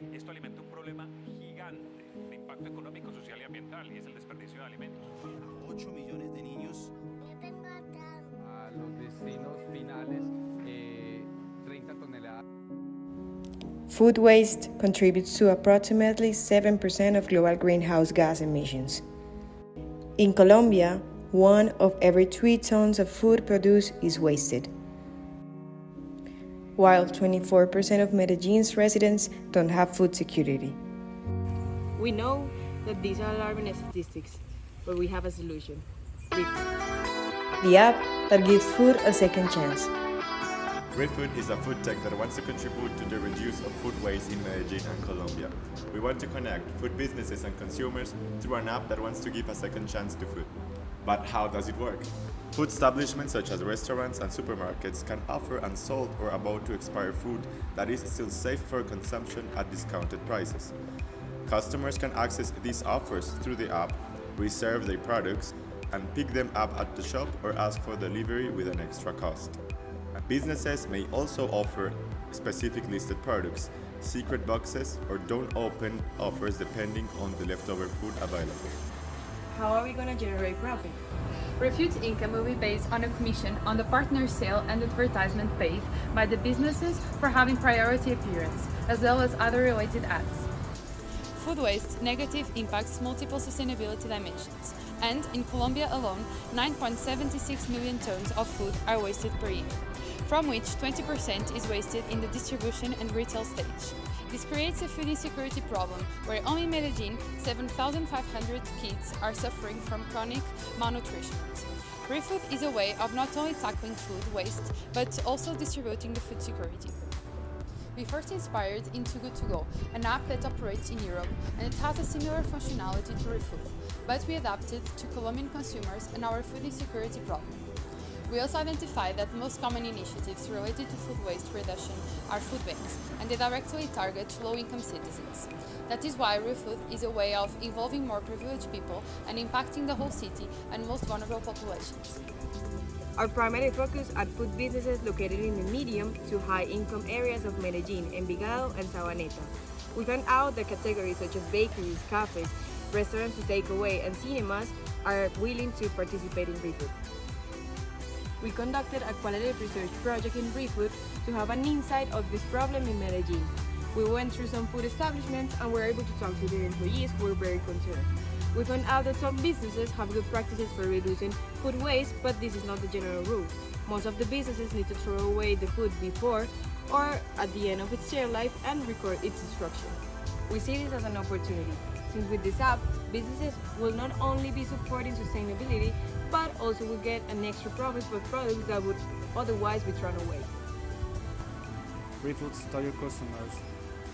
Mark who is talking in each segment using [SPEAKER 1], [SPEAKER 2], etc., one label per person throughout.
[SPEAKER 1] Esto alimenta un problema gigante de impacto económico, social y ambiental, y es el desperdicio de alimentos.
[SPEAKER 2] 8 millones de niños.
[SPEAKER 3] A los destinos finales, 30 toneladas.
[SPEAKER 4] Food waste contributes to approximately 7% of global greenhouse gas emissions. In Colombia, 1 of every 3 tons of food produced is wasted, while 24% of Medellin's residents don't have food security.
[SPEAKER 5] We know that these are alarming statistics, but we have a solution. Reefood.
[SPEAKER 4] The app that gives food a second chance.
[SPEAKER 6] Reefood is a food tech that wants to contribute to the reduce of food waste in Medellin and Colombia. We want to connect food businesses and consumers through an app that wants to give a second chance to food. But how does it work? Food establishments such as restaurants and supermarkets can offer unsold or about to expire food that is still safe for consumption at discounted prices. Customers can access these offers through the app, reserve their products, and pick them up at the shop or ask for delivery with an extra cost. Businesses may also offer specific listed products, secret boxes, or don't open offers depending on the leftover food available.
[SPEAKER 5] How are we going to generate profit?
[SPEAKER 7] Reefood's income will be based on a commission on the partner sale and advertisement paid by the businesses for having priority appearance, as well as other related ads. Food waste negative impacts multiple sustainability dimensions, and in Colombia alone, 9.76 million tons of food are wasted per year, from which 20% is wasted in the distribution and retail stage. This creates a food insecurity problem where only in Medellin, 7,500 kids are suffering from chronic malnutrition. Reefood is a way of not only tackling food waste, but also distributing the food security. We first inspired in Too Good To Go, an app that operates in Europe, and it has a similar functionality to Reefood, but we adapted to Colombian consumers and our food insecurity problem. We also identified that most common initiatives related to food waste reduction are food banks, and they directly target low-income citizens. That is why Reefood is a way of involving more privileged people and impacting the whole city and most vulnerable populations.
[SPEAKER 5] Our primary focus are food businesses located in the medium to high income areas of Medellin, Envigado, and Sabaneta. We found out that categories such as bakeries, cafes, restaurants to take away, and cinemas are willing to participate in Reefood. We conducted a qualitative research project in Reefood to have an insight of this problem in Medellin. We went through some food establishments and were able to talk to their employees who were very concerned. We found out that some businesses have good practices for reducing food waste, but this is not the general rule. Most of the businesses need to throw away the food before or at the end of its share life and record its destruction. We see this as an opportunity, since with this app, businesses will not only be supporting sustainability, but also will get an extra profit for products that would otherwise be thrown away.
[SPEAKER 8] Reefood's target customers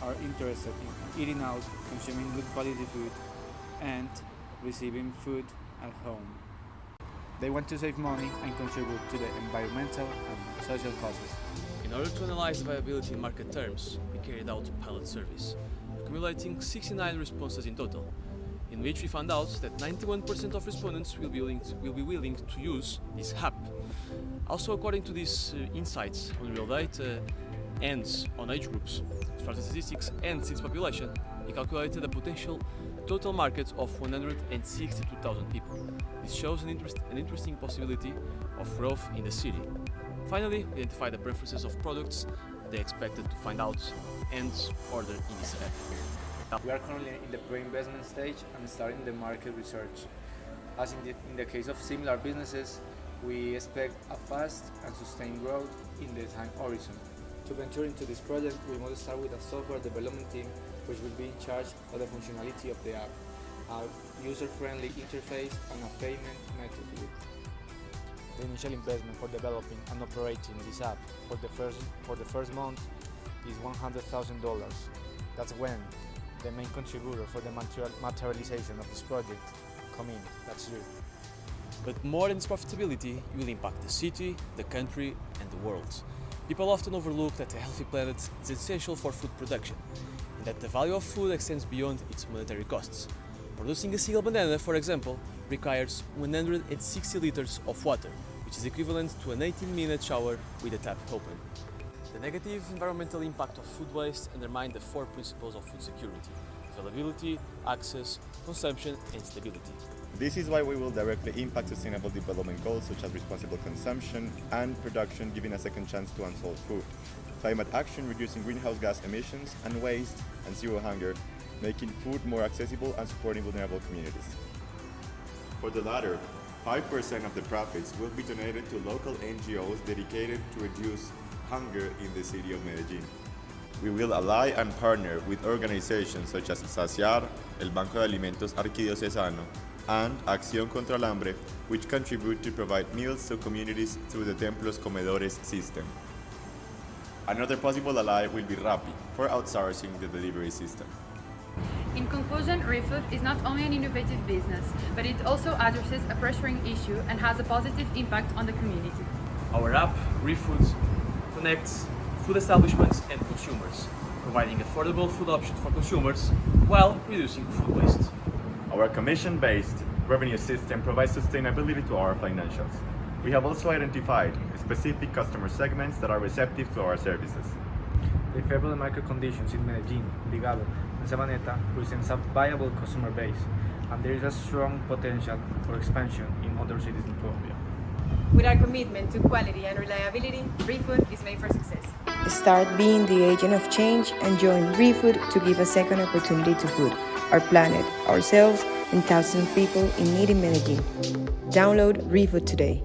[SPEAKER 8] are interested in eating out, consuming good quality food, and receiving food at home. They want to save money and contribute to the environmental and social causes.
[SPEAKER 9] In order to analyze the viability in market terms, we carried out a pilot surveys, accumulating 69 responses in total, in which we found out that 91% of respondents will be willing to use this app. Also, according to these insights on real data and on age groups, strata statistics and its population, we calculated a potential total market of 162,000 people. This shows an interesting possibility of growth in the city. Finally, we identified the preferences of products they expected to find out and order in this app.
[SPEAKER 8] We are currently in the pre-investment stage and starting the market research. As in the case of similar businesses, we expect a fast and sustained growth in the time horizon. To venture into this project, we must start with a software development team which will be in charge of the functionality of the app, a user-friendly interface, and a payment method. The initial investment for developing and operating this app for the first month is $100,000. That's when the main contributor for the materialization of this project come in. That's you.
[SPEAKER 9] But more than its profitability, it will impact the city, the country, and the world. People often overlook that a healthy planet is essential for food production, and that the value of food extends beyond its monetary costs. Producing a single banana, for example, requires 160 liters of water, which is equivalent to an 18-minute shower with the tap open. The negative environmental impact of food waste undermines the 4 principles of food security: availability, access, consumption, and stability.
[SPEAKER 6] This is why we will directly impact Sustainable Development Goals such as responsible consumption and production, giving a second chance to unsold food. Climate action, reducing greenhouse gas emissions and waste, and zero hunger, making food more accessible and supporting vulnerable communities. For the latter, 5% of the profits will be donated to local NGOs dedicated to reduce hunger in the city of Medellin. We will ally and partner with organizations such as Saciar, el Banco de Alimentos Arquidiocesano, and Acción contra el Hambre, which contribute to provide meals to communities through the Templos Comedores system. Another possible ally will be Rappi for outsourcing the delivery system.
[SPEAKER 7] In conclusion, Reefood is not only an innovative business, but it also addresses a pressuring issue and has a positive impact on the community.
[SPEAKER 9] Our app, Reefood, connects food establishments and consumers, providing affordable food options for consumers while reducing food waste.
[SPEAKER 6] Our commission-based revenue system provides sustainability to our financials. We have also identified specific customer segments that are receptive to our services.
[SPEAKER 8] The favorable market conditions in Medellin, Envigado, and Sabaneta presents a viable customer base, and there is a strong potential for expansion in other cities in Colombia.
[SPEAKER 5] With our commitment to quality and reliability, Reefood is made for success.
[SPEAKER 4] Start being the agent of change and join Reefood to give a second opportunity to food, our planet, ourselves, and thousands of people in need in Medellin. Download Reefood today.